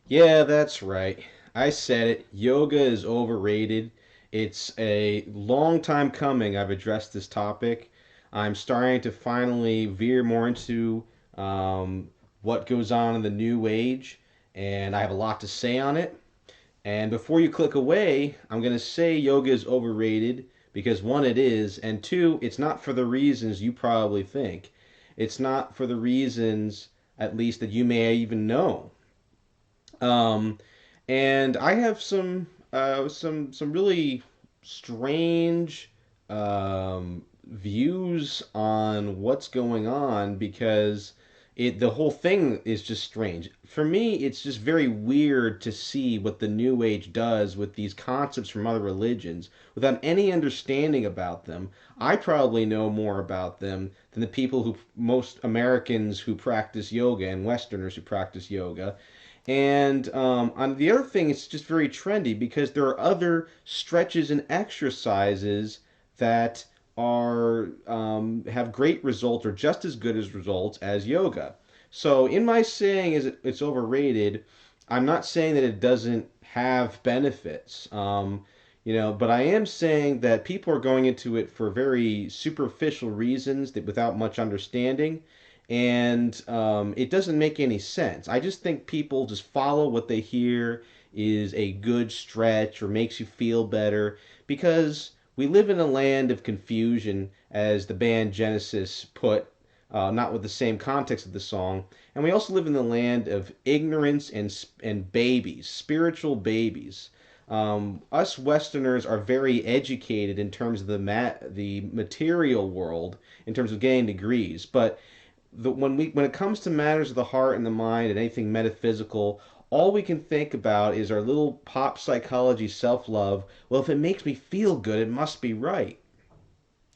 Yeah, that's right. I said it. Yoga is overrated. It's a long time coming. I've addressed this topic. I'm starting to finally veer more into um, what goes on in the new age, and I have a lot to say on it. And before you click away, I'm going to say yoga is overrated because one, it is, and two, it's not for the reasons you probably think. It's not for the reasons, at least, that you may even know. Um, and I have some really strange views on what's going on because the whole thing is just strange. For me, it's just very weird to see what the New Age does with these concepts from other religions without any understanding about them. I probably know more about them than the people who most Americans who practice yoga and Westerners who practice yoga. And on the other thing, it's just very trendy because there are other stretches and exercises that are have great results or just as good as results as yoga. So in my saying is it's overrated, I'm not saying that it doesn't have benefits. But I am saying that people are going into it for very superficial reasons that without much understanding, and it doesn't make any sense. I just think people just follow what they hear is a good stretch or makes you feel better because we live in a land of confusion, as the band Genesis put, not with the same context of the song. And we also live in the land of ignorance and babies, spiritual babies. Us Westerners are very educated in terms of the material world, in terms of getting degrees, but when it comes to matters of the heart and the mind and anything metaphysical, all we can think about is our little pop psychology self love. Well, if it makes me feel good, it must be right.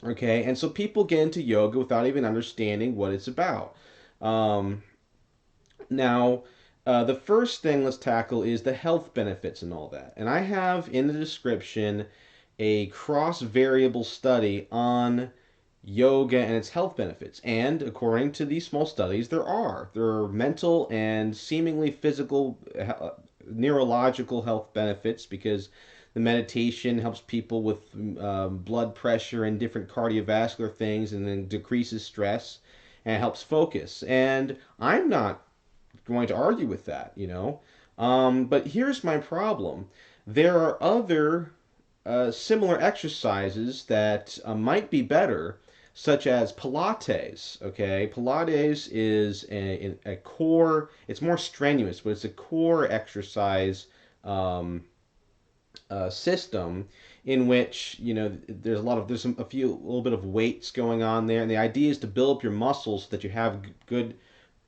Okay, and so people get into yoga without even understanding what it's about. Um, now, the first thing let's tackle is the health benefits and all that. And I have in the description a cross variable study on yoga and its health benefits. And according to these small studies, there are mental and seemingly physical, neurological health benefits because the meditation helps people with blood pressure and different cardiovascular things, and then decreases stress and helps focus. And I'm not going to argue with that. But here's my problem: there are other similar exercises that might be better, such as Pilates. Okay, Pilates is a core. It's more strenuous, but it's a core exercise system in which there's a little bit of weights going on there, and the idea is to build up your muscles so that you have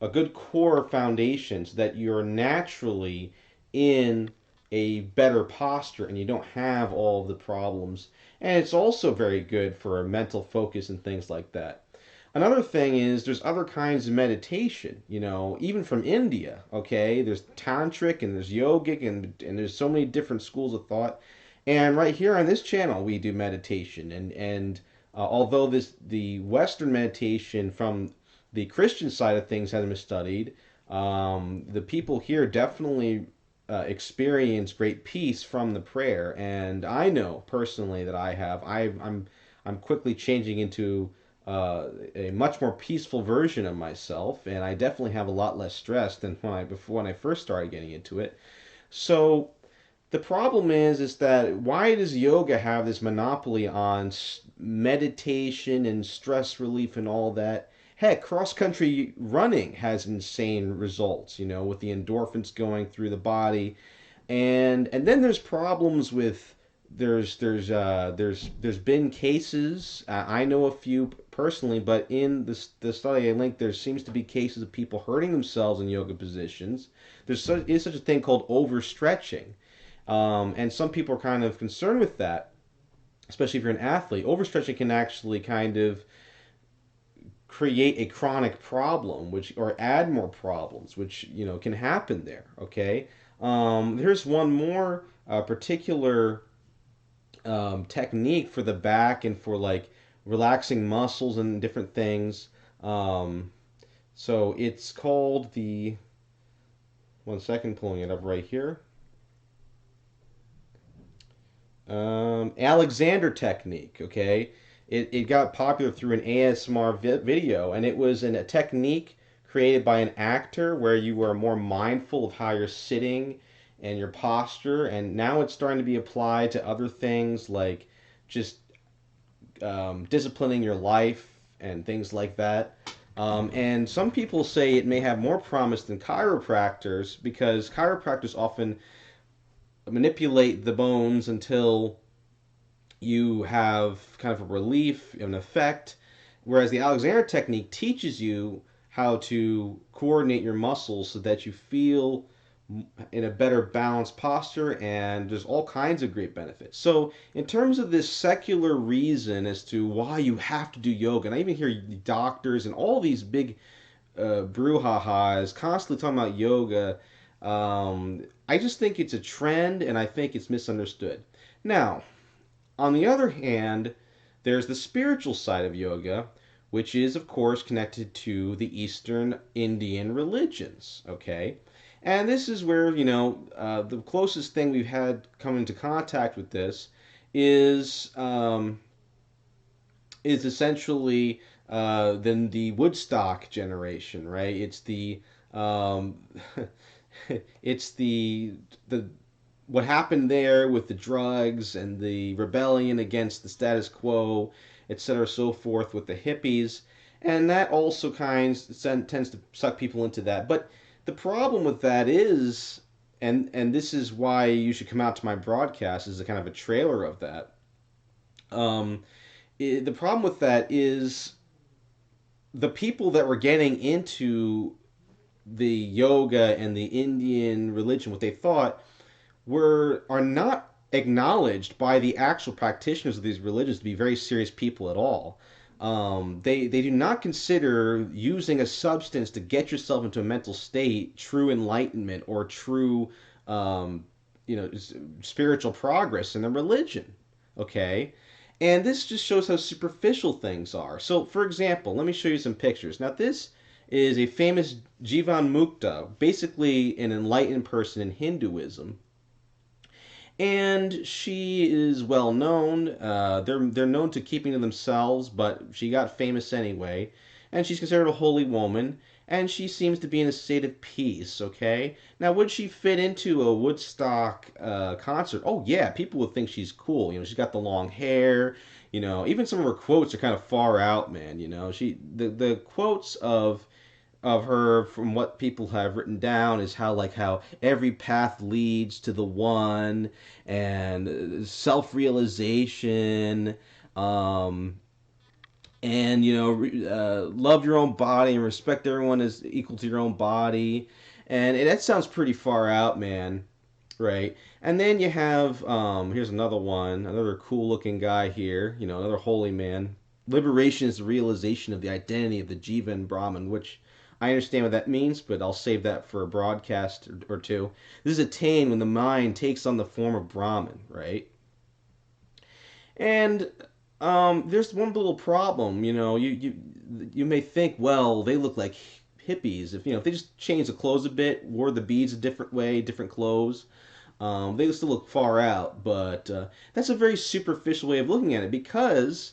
a good core foundation so that you're naturally in a better posture and you don't have all of the problems. And it's also very good for mental focus and things like that. Another thing is there's other kinds of meditation, even from India, okay? There's tantric and there's yogic and there's so many different schools of thought. And right here on this channel we do meditation and although the Western meditation from the Christian side of things hasn't been studied, the people here definitely experience great peace from the prayer, and I know personally that I'm quickly changing into a much more peaceful version of myself, and I definitely have a lot less stress than when I first started getting into it. So the problem is that why does yoga have this monopoly on meditation and stress relief and all that? Heck, cross country running has insane results, with the endorphins going through the body, and then there's problems with there's been cases. I know a few personally, but in the study I linked, there seems to be cases of people hurting themselves in yoga positions. Is such a thing called overstretching, and some people are kind of concerned with that, especially if you're an athlete. Overstretching can actually kind of create a chronic problem, which or add more problems, which can happen there. Okay, here's one more particular technique for the back and for like relaxing muscles and different things. So it's called One second, pulling it up right here. Alexander technique. Okay, it got popular through an ASMR video, and it was a technique created by an actor where you were more mindful of how you're sitting and your posture, and now it's starting to be applied to other things like just disciplining your life and things like that. And some people say it may have more promise than chiropractors because chiropractors often manipulate the bones until you have kind of a relief, an effect, whereas the Alexander technique teaches you how to coordinate your muscles so that you feel in a better balanced posture, and there's all kinds of great benefits. So in terms of this secular reason as to why you have to do yoga, and I even hear doctors and all these big brouhahas constantly talking about yoga, I just think it's a trend and I think it's misunderstood. Now, on the other hand, there's the spiritual side of yoga, which is, of course, connected to the Eastern Indian religions. Okay, and this is where the closest thing we've had come into contact with this is essentially then the Woodstock generation, right? It's the um, it's the what happened there with the drugs and the rebellion against the status quo, etc., so forth, with the hippies, and that also tends to suck people into that. But the problem with that is, and this is why you should come out to my broadcast as a kind of a trailer of that. Um, the problem with that is the people that were getting into the yoga and the Indian religion, what they thought were are not acknowledged by the actual practitioners of these religions to be very serious people at all. They do not consider using a substance to get yourself into a mental state true enlightenment or true, um, spiritual progress in the religion. Okay, and this just shows how superficial things are. So, for example, let me show you some pictures. Now, this is a famous Jivan Mukta, basically an enlightened person in Hinduism, and she is well known. They're known to keeping to themselves, but she got famous anyway, and she's considered a holy woman, and she seems to be in a state of peace. Okay, now would she fit into a Woodstock concert? Oh yeah, people would think she's cool. She's got the long hair. Even some of her quotes are kind of far out, man. The quotes of her from what people have written down is how every path leads to the one, and self-realization, um, and love your own body and respect everyone as equal to your own body, and that sounds pretty far out, man. Right. And then you have here's another one, another cool looking guy here, another holy man. Liberation is the realization of the identity of the Jiva and Brahman, which I understand what that means, but I'll save that for a broadcast or two. This is attained when the mind takes on the form of Brahman, right? And there's one little problem, you may think, well, they look like hippies if they just changed the clothes a bit, wore the beads a different way, different clothes. They still look far out, but that's a very superficial way of looking at it because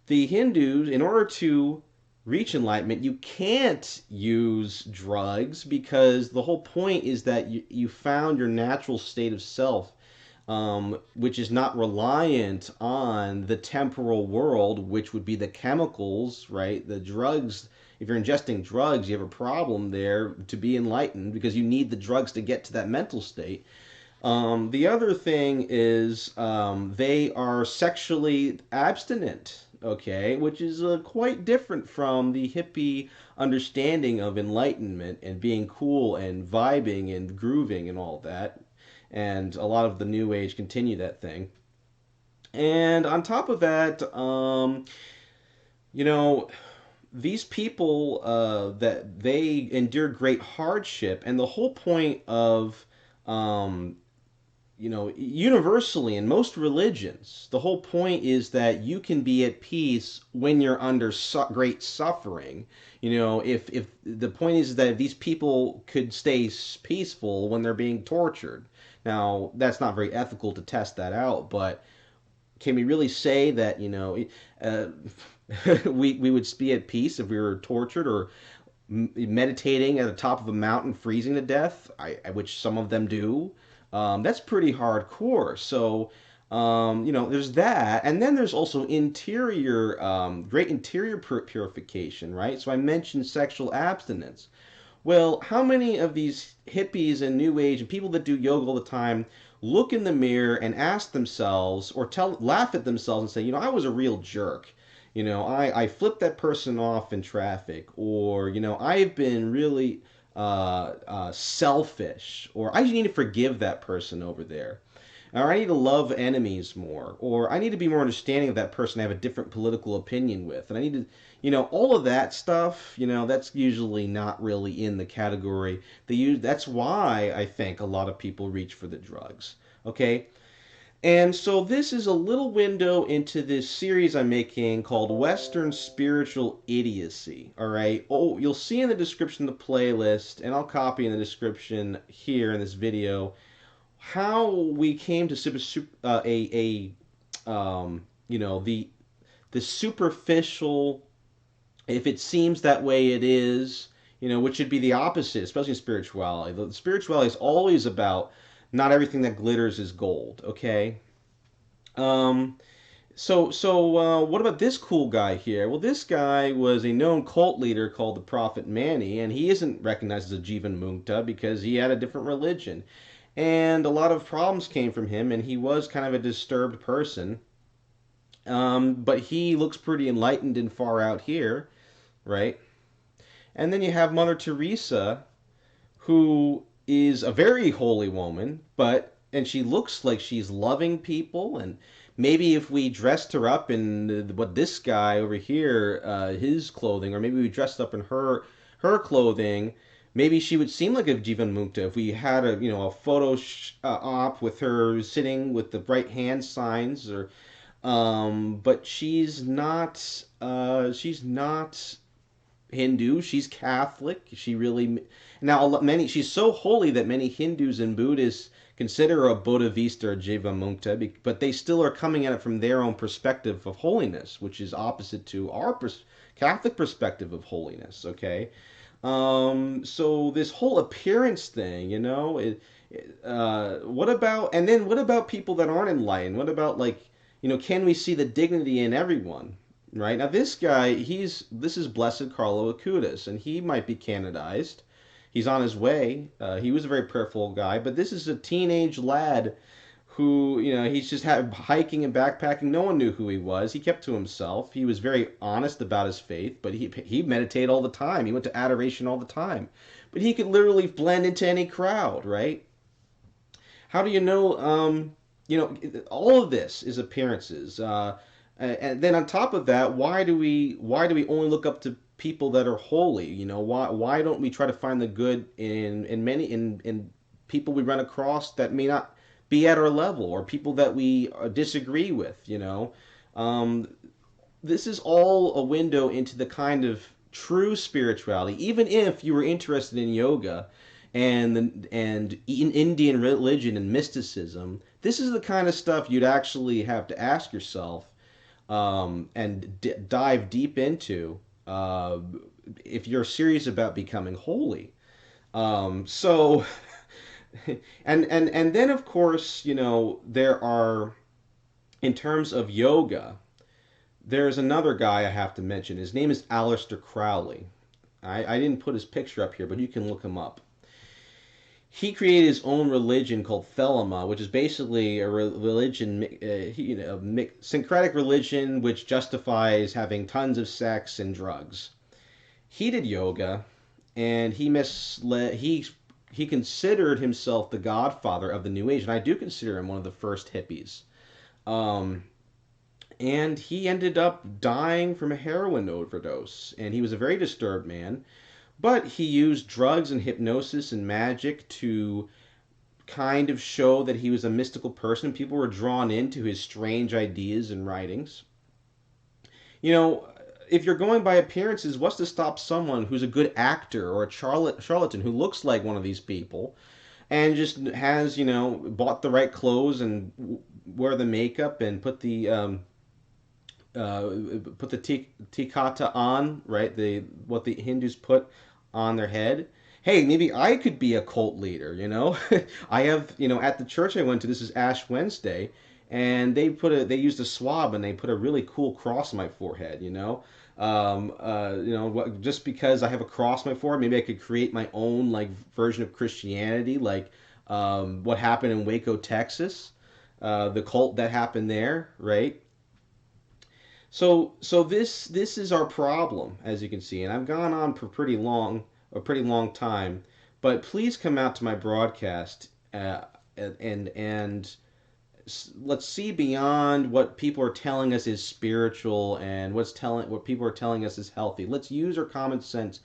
the Hindus, in order to reach enlightenment, you can't use drugs because the whole point is that you found your natural state of self, which is not reliant on the temporal world, which would be the chemicals, right? The drugs. If you're ingesting drugs, you have a problem there to be enlightened because you need the drugs to get to that mental state. The other thing is they are sexually abstinent, okay, which is quite different from the hippie understanding of enlightenment and being cool and vibing and grooving and all that. And a lot of the new age continue that thing. And on top of that, you know, these people that they endure great hardship, and the whole point of um, universally in most religions, the whole point is that you can be at peace when you're under great suffering. If the point is that these people could stay peaceful when they're being tortured. Now, that's not very ethical to test that out, but can we really say that, uh, we would be at peace if we were tortured or meditating at the top of a mountain, freezing to death, which some of them do? That's pretty hardcore. So, there's that, and then there's also great interior purification, right? So I mentioned sexual abstinence. Well, how many of these hippies and New Age and people that do yoga all the time look in the mirror and ask themselves or laugh at themselves and say, I was a real jerk. I flipped that person off in traffic, or, I've been really selfish, or I just need to forgive that person over there, or I need to love enemies more, or I need to be more understanding of that person I have a different political opinion with, and I need to, all of that stuff. That's usually not really in the category they use. That's why I think a lot of people reach for the drugs. Okay, and so this is a little window into this series I'm making called Western Spiritual Idiocy. All right. Oh, you'll see in the description the playlist, and I'll copy in the description here in this video how we came to the superficial, if it seems that way, it is, which should be the opposite, especially in spirituality. The spirituality is always about not everything that glitters is gold. Okay. Um, so what about this cool guy here? Well, this guy was a known cult leader called the Prophet Mani, and he isn't recognized as a Jivan Mukta because he had a different religion. And a lot of problems came from him, and he was kind of a disturbed person. But he looks pretty enlightened and far out here, right? And then you have Mother Teresa, who is a very holy woman, and she looks like she's loving people. And maybe if we dressed her up in what this guy over here, his clothing, or maybe we dressed up in her clothing, maybe she would seem like a Jivan Mukta if we had a photo op with her sitting with the right hand signs. Or but she's not Hindu. She's Catholic. She really now many. She's so holy that many Hindus and Buddhists consider her a Bodhisattva or Jiva Mukta, but they still are coming at it from their own perspective of holiness, which is opposite to our Catholic perspective of holiness. Okay, so this whole appearance thing, what about people that aren't enlightened? What about, like, can we see the dignity in everyone? Right now, this is Blessed Carlo Acutis, and he might be canonized. He's on his way. He was a very prayerful guy, but this is a teenage lad who, he's just hiking and backpacking. No one knew who he was. He kept to himself. He was very honest about his faith, but he meditated all the time. He went to adoration all the time, but he could literally blend into any crowd, right? How do you know? All of this is appearances. And then on top of that, why do we only look up to people that are holy? Why don't we try to find the good in people we run across that may not be at our level, or people that we disagree with? Um, this is all a window into the kind of true spirituality. Even if you were interested in yoga and in Indian religion and mysticism, this is the kind of stuff you'd actually have to ask yourself, and dive deep into, if you're serious about becoming holy. So, and then of course, there are, in terms of yoga, there's another guy I have to mention. His name is Aleister Crowley. I didn't put his picture up here, but you can look him up. He created his own religion called Thelema, which is basically a religion, syncretic religion, which justifies having tons of sex and drugs. He did yoga, and he considered himself the godfather of the New Age, and I do consider him one of the first hippies. Um, and he ended up dying from a heroin overdose, and he was a very disturbed man. But he used drugs and hypnosis and magic to kind of show that he was a mystical person. People were drawn into his strange ideas and writings. You know, if you're going by appearances, what's to stop someone who's a good actor or a charlatan who looks like one of these people and just has, bought the right clothes and wear the makeup and uh, put the tikata on, right? The what the Hindus put on their head. Hey, maybe I could be a cult leader, I have, at the church I went to, this is Ash Wednesday, and they used a swab and they put a really cool cross on my forehead, just because I have a cross on my forehead, maybe I could create my own like version of Christianity, like what happened in Waco, Texas, the cult that happened there, right? So this is our problem, as you can see, and I've gone on for a pretty long time. But please come out to my broadcast and let's see beyond what people are telling us is spiritual and what people are telling us is healthy. Let's use our common sense.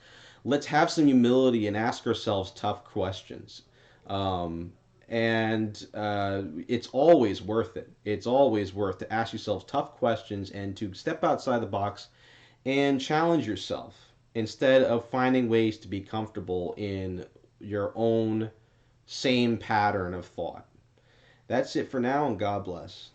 Let's have some humility and ask ourselves tough questions. Um, and it's always worth it. It's always worth to ask yourself tough questions and to step outside the box and challenge yourself instead of finding ways to be comfortable in your own same pattern of thought. That's it for now, and God bless.